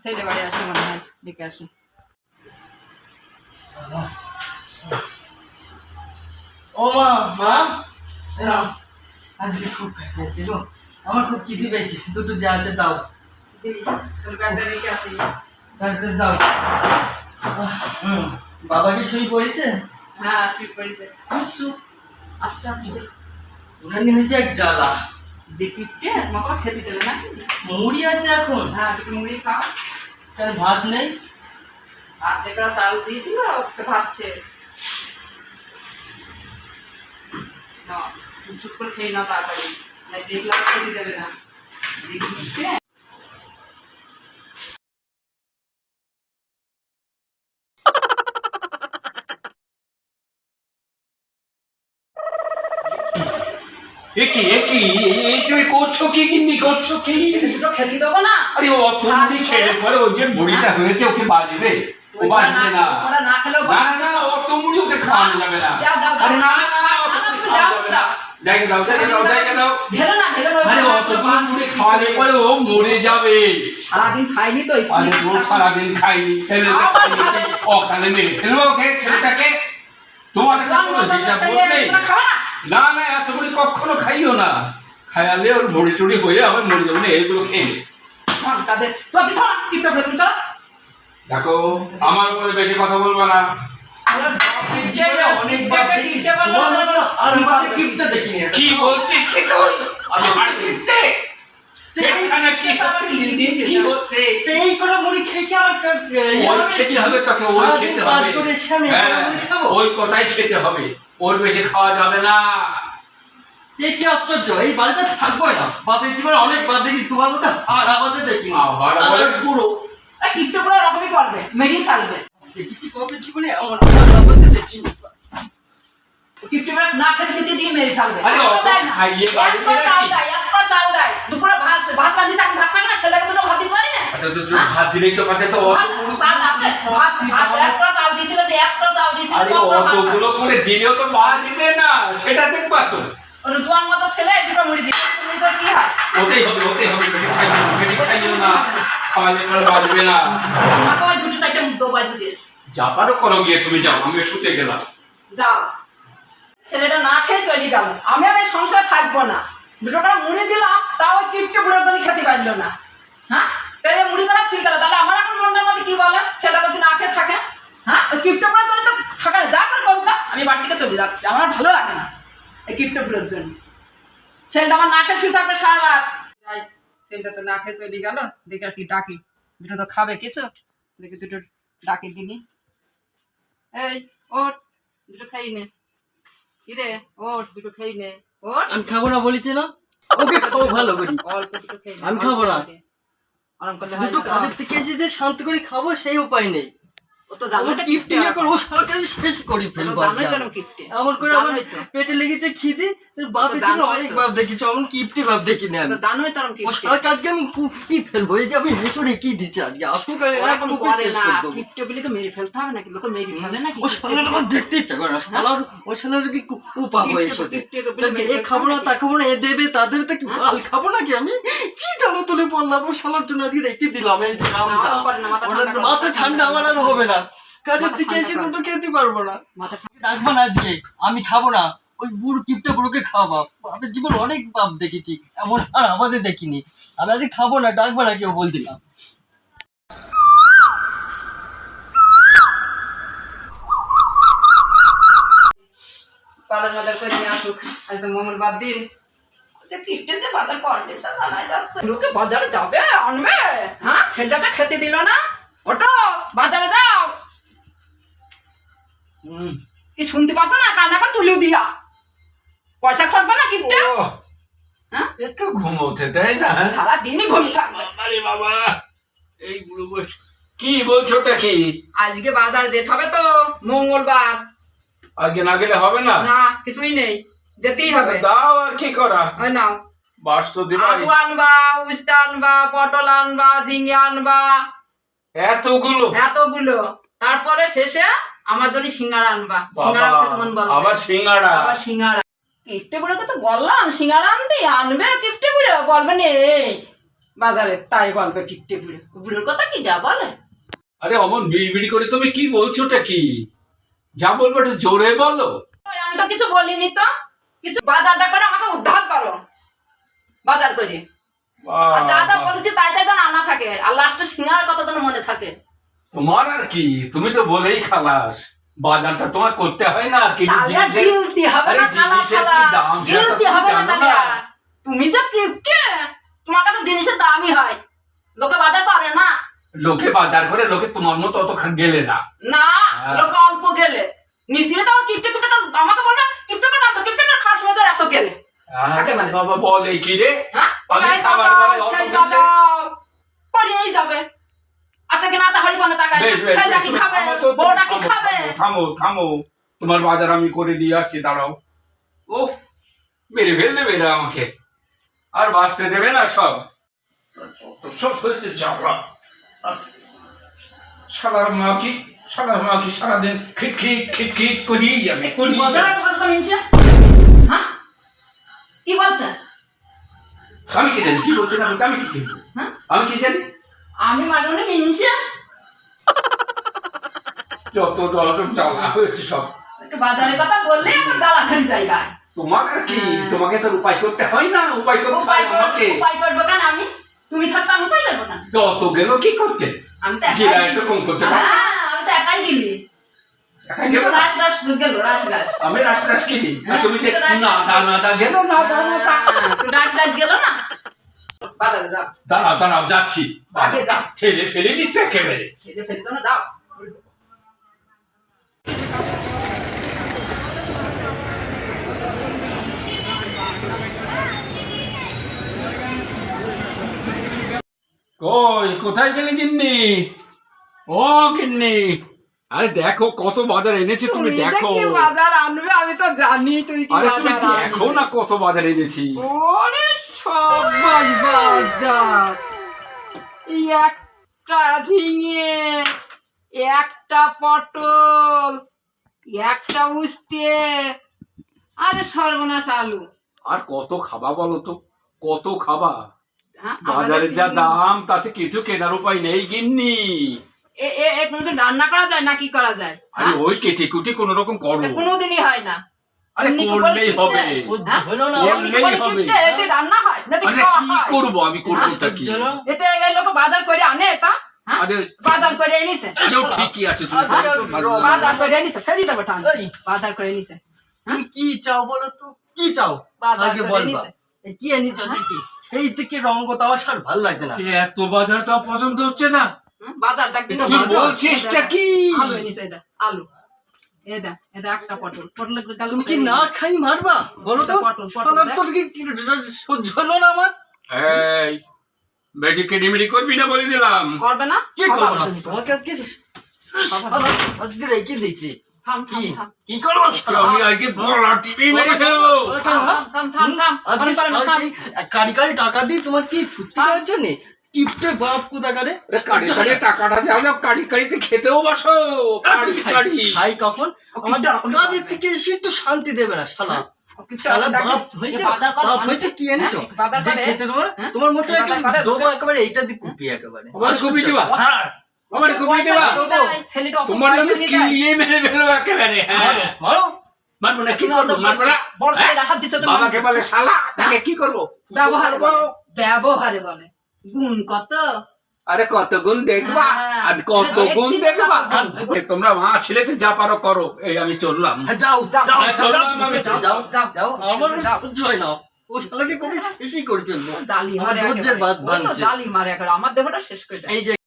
ছেলে বাড়ি আসে মনে হয়, দেখে আসি। ও মা, মা আজকে খুব খাইছে গো, আমার খুব খিদে পেয়েছে, দুটো যা আছে দাও। তোর ব্যাগটা রেখে আসি। তাড়াতাড়ি দাও। বাবা কি শুয়ে পড়েছে? হ্যাঁ, শুয়ে পড়েছে। চুপ, আস্তে আস্তে। ওখানে হয়েছে এক জ্বালা। যে কিপটে তোমাকে খেতে দেবে না। মুড়ি আছে এখন? হ্যাঁ, দুটো মুড়ি খাও। তার ভাত নেই? আর যেটা চাল দিয়েছিল ভাত শেষ। না, চুপ করে খেয়ে নাও তাড়াতাড়ি, না দেখলাম খেতে দেবে না। দেখি করছো কি কিন্নি করছো কি? দুটো খেতে দেবো না। আরে অত মুড়ি খেলে পরে ওই যে মুড়িটা হয়েছে ওকে বাজবে, ও বাজবে না। না খেলেও না না না, অত মুড়ি ওকে খাওয়ানো যাবে না। আরে না না না, অত মুড়ি খাওয়ানো যাবে না। জায়গা দাও জায়গা দাও জায়গা দাও। ঢেলো না ঢেলো না। আরে অতগুলো মুড়ি খাওয়ালে পরে ও মরে যাবে। সারাদিন খাইনি তো আরে ও সারাদিন খাইনি, ফেলে ও খালে মেরে ফেলবো ওকে, ছেলেটাকে। তোমার না না, এত মুড়ি কখনো খাইও না, খাইলে ওর মুড়ি টুড়ি হয়ে আবার মরে যাবে না। এইগুলো খেয়ে দেখো, আমার উপরে বেশি কথা বলবো না। কি বলছিস কি তুই? ওই কটাই খেতে হবে, ওর বেশি খাওয়া যাবে না। কি আশ্চর্য, এই বাড়িতে থাকবো না। বাপের জীবনে অনেক বাপ দেখি, তোমার মতো আর আমাদের দেখি পুরো কিপটে পুরো এরকমই করবে, মেরিয়ে ফেলবে। দেখেছি বাপের জীবনে আমার আমাদের দেখি কিপটে পুরো না খেতে খেতে দিয়ে মেরে ফেলবে। আরে খাইয়ে বাড়িতে চাল দেয়, এতটা চাল দেয়। দুপুরে ভাত ভাত রাঁধি, এখন ভাত খাবে না, ছেলেকে দুটো ভাত দিতে পারি না। আচ্ছা দুটো ভাত দিলেই তো পারতে তো অত চাল আছে, ভাত একটা চাল দিয়েছিল, একটা চাল দিয়েছিল। আরে অতগুলো করে দিলেও তো বাজবে না, সেটা দেখবা তো। ওর জোয়ান মতো ছেলে দুটো মুড়ি দিই, মুড়ি তোর কি হয়? ওতেই হবে, বেশি খাইও না, খাওয়ালে পরে বাজবে না। আমাকে ওই দুটো সাইডে দো বাজে দিয়ে যা পারো করো, গিয়ে তুমি যাও, আমি শুতে গেলাম। যাও। ছেলেটা না খেয়ে চলে গেল, আমি আর এই সংসারে থাকবো না। দুটো করে মুড়ি দিলাম, তাও ওই কিপটে বুড়োর জন্য খেতে পারলো না। হ্যাঁ, তাহলে মুড়ি করা ঠিক গেল। তাহলে আমার এখন মনের মধ্যে কি বলে, ছেলেটা যদি না খেয়ে থাকে, হ্যাঁ ওই কিপটে বুড়োর জন্য তো থাকা যা করে করুক, আমি বাড়ি থেকে চলে যাচ্ছি। আমার আর ভালো লাগে না এই কিপটে বুড়োর জন্য। ছেলেটা আমার না খেয়ে শুয়ে থাকবে সারা রাত। যাই, ছেলেটা তো না খেয়ে চলে গেল, দেখে আসি ডাকি। দুটো তো খাবে কিছু, দেখি দুটো ডাকি দিনি। এই ওর দুটো খাই নে, কিরে ওর দুটো খেয়ে নে। ওর আমি খাবো না বলেছি না, ওকে খাবো ভালো করি। অল্প দুটো খেয়ে নে, আমি খাবো না। আরাম করলে হয় দুটো না। কাজের থেকে এসে যে শান্তি করে খাবো সেই উপায় নেই। ও তো জানো তো কিপটে করবো, সারা কাজ শেষ করে ফেলবো। এমন করে আমার পেটে লেগেছে খিদে, বাপের জন্য অনেক বাপ দেখেছি, এমন কিপটে বাপ দেখি না। জানোই তো ও সারা কাজকে আমি কি ফেলবো, এই যে আমি হেসে কি দিচ্ছি আজকে, আসুক এখন করে না। কিপটে বলি তো মেরে ফেলতে হবে নাকি? লোক মেরে ফেলে নাকি? ও শালার আমার দেখতে ইচ্ছা করে না, শালার ও শালার কি উপাপ হয়েছে। এ খাবো না তা খাবো না, এ দেবে তা দেবে, তা কি আল খাবো নাকি আমি? কি জানো তুলে বললাম, ও শালার জন্য আজকে রেখে দিলাম এই খামটা। মাথা ঠান্ডা আমার আর হবে না, কাজের দিকে এসে দুটো খেতে পারবো না। ডাকবো না আজকে, আমি খাবো না। ওই বুড়ো কিপটা বুড়োকে খাওয়াবো। বাপের জীবন অনেক বাপ দেখেছি, এমন আর আমাদের দেখিনি। আমি আজকে খাবো না, ডাকবো না কেউ, বল দিলাম। বাজার বাজার করে নিয়ে আসুক, আজ তো মঙ্গলবার দিন। কিপটেতে বাজার করবে তা জানাই যাচ্ছে। লোকে বাজারে যাবে আনবে, হ্যাঁ ছেলেটাকে খেতে দিল না। ওটো বাজারে যাও। কি শুনতে পাচ্ছ না? কানাকে তুলে দিয়া পয়সা খরবে না কিপটে। হ্যাঁ একটু ঘুমোতে দেয় না, সারাদিনই ঘুম থাকবে। আরে বাবা, এই বুড়ো বয়স কি বলছোটা কি? আজকে বাজার যেতে হবে তো, মঙ্গলবার। আজকে না গেলে হবে না? না কিছুই নেই, যেতেই হবে। দাও আর কি করা, ওই নাও। বাস তো দিবা। আলু আনবা, উস্তা আনবা, পটল আনবা, ঝিঙে আনবা, এতগুলো। তারপরে শেষে আমার জন্য সিঙ্গাড়া আনবা। সিঙ্গাড়া খেতে মন বলছে। আবার সিঙ্গাড়া? আবার সিঙ্গাড়া। কিপটে বুড়োকে তো বললাম সিঙ্গাড়া আনতে, আনবে কিপটে বুড়ো, বলবে নেই। বাজারে তাই বলবে কিপটে বুড়ো, বুড়োর কথা কি যা বলে। আরে অমন বিড়বিড়ি করে তুমি কি বলছোটা কি? যা বলবো একটু জোরে বলো। ওই আমি তো কিছু বলিনি তো, কিছু বাজারটা করে আমাকে উদ্ধার করো বাজার করে। আর যা যা বলেছি তাই তাই যেন আনা থাকে, আর লাস্টে সিঙ্গার কথা যেন মনে থাকে। তোমার আর কি, তুমি তো বলেই খালাস, বাজারটা তোমার করতে হয় না। গিলতি হবে না খালা খালা, গিলতি হবে না তাহলে। তুমি যে কিপটে, তোমার কাছে জিনিসের দামই হয়, লোকে বাজার করে না। লোকে বাজার করে, লোকে তোমার মতো অত গেলে না। না, লোকে অল্প গেলে নিজে তো কিপটে কিপটে আমাকে বলবে কিপটে করে তো কিপটে করে খাস মেয়েদের এত গেলে। বাবা বলে কি রে, হ্যাঁ আমি খাবার সেই কথা পড়েই যাবে। আচ্ছা কি না তা হরি পানে তাকায়, ছেলেটা কি খাবে, বউটা কি খাবে? থামো থামো, তোমার বাজার আমি করে দিয়ে আসছি, দাঁড়াও। ওহ, মেরে ফেললে বেরা আমাকে, আর বাঁচতে দেবে না। সব সব হয়েছে ঝগড়া। সালার মা কি সারাদিন খিটখিট খিটখিট করিয়ে যাবে, করিয়ে যাবে। বাজারের কথা তো মিনছে, হ্যাঁ কি বলছে? আমি কি জানি কি বলছি না বলছি, আমি কি জানি, হ্যাঁ আমি কি জানি? আমি মাঝে মাঝে মিনছে, যত জ্বালা হয়েছে সব। একটু বাজারের কথা বললে আমার জ্বালা খালি জায়গায়। তোমার আর কি, তোমাকে তো উপায় করতে হয় না, উপায় করতে হয় আমাকে। উপায় করবো কেন আমি? তুমি থাকতে আমি উপায় করবো কেন? যত গেল কি করতে, আমি তো গিয়ে একাই একটা গেলি। কম করতে পারো। হ্যাঁ আমি তো একাই গেলি, একাই গেলো? রাস রাস গেল রাস রাস। আমি রাস কিনি, আর তুমি যে তো রাস রাস। নাদা গেল, নাদা তুই রাস রাস গেল না, বাজারে যাও, দাঁড়াও যাচ্ছি। আগে যাও, ঠেলে ফেলে দিচ্ছে একেবারে। খেতে ফেলতো না, যাও। কই কোথায় গেলে গিন্নি? ও গিন্নি, আরে দেখো কত বাজার এনেছি, তুমি যে দেখো। কি বাজার আনবে আমি তো জানি, তুই কি আরে তুমি বাজার দেখো আনবি। না কত বাজার এনেছি। ওরে সবাই বাজার, এই একটা ঝিঙে, একটা পটল, একটা উস্তে, আরে সর্বনাশ আলু। আর কত খাবা বলো তো, কত খাবা? হ্যাঁ, বাজারের যা দাম, তাতে কিছু কেনার উপায় নেই গিন্নি। কোনোদিন রান্না করা যায় না কি করা যায়? আরে ওই কেটে কুটে কোন রকম করো। কোনোদিনই হয় না। আরে এমনি কি করলেই বলে হবে। কিপটে? হলো না এমনি কি বলে হবে। কিপটে? এতে রান্না হয় না, আরে খাওয়া কি হয়? করবো আমি, করবোটা কি? চলো এতে এই লোক বাজার করে আনে তা, হ্যাঁ? আরে বাজার করে এনেছে, এটাও ঠিকই আছে, তুমি আচ্ছা, বলো তো, বাজার। বাজার করে এনেছে, ফেলি দেবো টান। এই। বাজার করে এনেছে, তুমি কি চাও বলো তো, কি চাও বাজার আগে করে বলবা। এনেছে। এই কি এনেছো দেখি, এই থেকে রঙ তো আমার সার ভালো লাগছে না। এত বাজার তো পছন্দ হচ্ছে না। বাজারটা কিন্তু তুই বাজার। বলছিসটা কি? আলু এনেছে, এটা আলু, এটা একটা পটল, পটলের গাল তুমি কি না খাই মারবা বলো তো? পটল, আমার তো কি সহ্য হলো না আমার। এই বেটি কেডিমিডি করবি না বলে দিলাম। করবে না? কি করবো না তুমি তো। তোমাকে আজকে আজকে রেখে দিচ্ছি। থাম থাম কি থাম কি করবো শালা? আমি আজকে গলা টিপি মেরে ফেলবো। থাম থাম থাম থাম, আর মনে করে না, থাম। সেই কারি কারি টাকা দিই তোমার কি ফুর্তি করার জন্য? কিপটে বাপ কোথাকারে? কারি কারি টাকাটা যাও যাও, কারি কারিতে খেতেও বসো। কারি কারি খাই কখন? আমার কাজের থেকে এসে একটু শান্তি দেবে না শালা। শালা বাপ হয়েছে, বাজার করে বাপ হয়েছে কি এনেছো? বাজার করে, যে খেতে দেবো না? হ্যাঁ? তোমার মতো বাজার করে, দেবো একেবারে এইটা দিয়ে কুপি একেবারে। আমার কুপি দিবা? হ্যাঁ আমার কুপি দিবা? ছেলেটা অত তোমার পয়সা আমি নিয়ে যায়। কিলিয়ে মেরে ফেলবো একেবারে। হ্যাঁ মারো মারো। মারবো না, কি করবো? মারবো না? বড় হ্যাঁ? ছেলে হাত দিচ্ছ তো বাবাকে বলে শালা, তাকে কি করবো? ব্যবহারে বলে, ব্যবহারে বলে, গুণ কত। আরে কত গুণ দেখবা, হ্যাঁ। আর কত গুণ দেখছি তো দেখবা। বাবা। তোমরা মা ছেলেতে যা পারো করো, এই আমি চললাম। হ্যাঁ, যাও যাও, যাও হ্যাঁ, চলো, আমি যাও যাও যাও, যাও আমার যাও। সহ্য হয় না। শালাকে কবি বেশি করে ফেলবো। জালি আমার মারে ধৈর্যের বাঁধ একেবারে। ওই তো ভাঙছে। জালি মারে একেবারে, আমার দেহটা শেষ করে দেয়। এই যে